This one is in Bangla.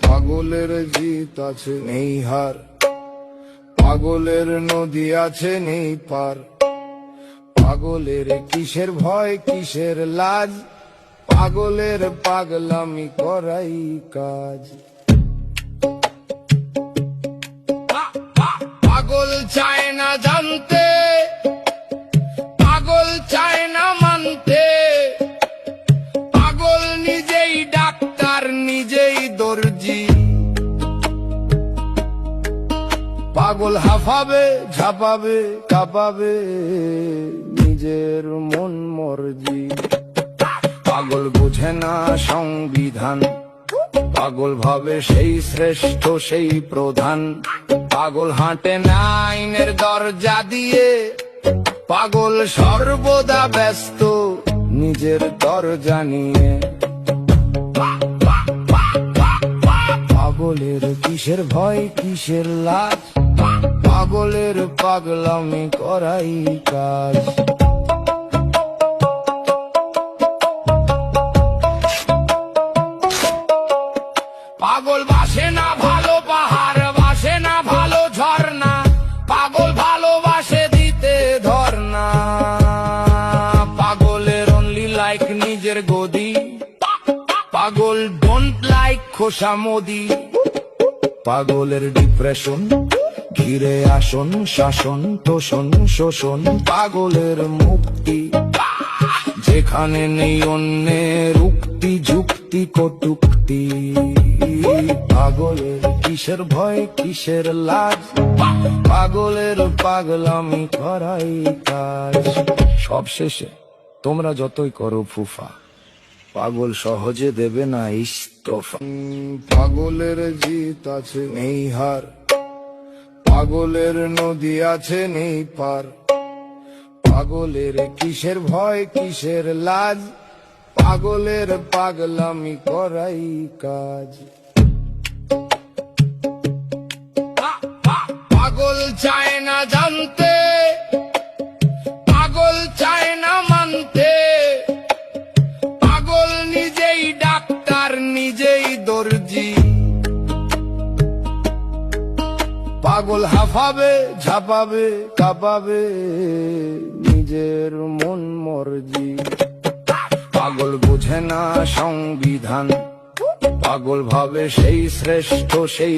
পাগলের জিত আছে নেই হার, পাগলের নদী আছে নেই পার। পাগলের কিসের ভয় কিসের লাজ, পাগলের পাগলামি করাই কাজ। পাগল চায় না জানতে, পাগল চায় না মানতে, পাগল নিজেই ডাক্তার নিজেই দর্জি। পাগল হাঁফাবে ঝাঁপাবে কাঁপাবে নিজের মন মর্জি। পাগল বোঝে না সংবিধান, পাগল ভাবে সেই শ্রেষ্ঠ সেই প্রধান। পাগল হাঁটে না আইনের দরজা দিয়ে, পাগল সর্বদা ব্যস্ত নিজের দরজা নিয়ে। পাগলের কিসের ভয় কিসের লাজ, পাগলের পাগলামি করাই কাজ। পাগল বাসে না ভালো পাহাড়, বাসে না ভালো ঝর্ণা, পাগল ভালোবাসে দিতে ধর্ণা। পাগলের অনলি লাইক নিজের গদি, পাগল ডোন্ট লাইক খোসা মোদি। পাগলের ডিপ্রেশন ঘিরে আসন শাসন তোষণ শোষণ। পাগলের মুক্তি যেখানে নেই অন্যের উক্তি যুক্তি কটুক্তি। পাগলের কিসের ভয় কিসের লাজ, পাগলের পাগলামি করাই কাজ। সবশেষে তোমরা যতই করো ফুফা, পাগল সহজে দেবে না ইস্তফা। পাগলের জিত আছে নেই হার, পাগলের নদী আছে নেই পার। পাগলের কিসের ভয় কিসের লাজ, পাগলের পাগলামি করাই কাজ। পাগল চায় না জানতে, পাগল চায় না মানতে, পাগল নিজেই ডাক্তার নিজেই দর্জি। পাগল হাঁফাবে ঝাঁপাবে কাঁপাবে নিজের মন মর্জি। পাগল বোঝে না সংবিধান, পাগল ভাবে সেই শ্রেষ্ঠ সেই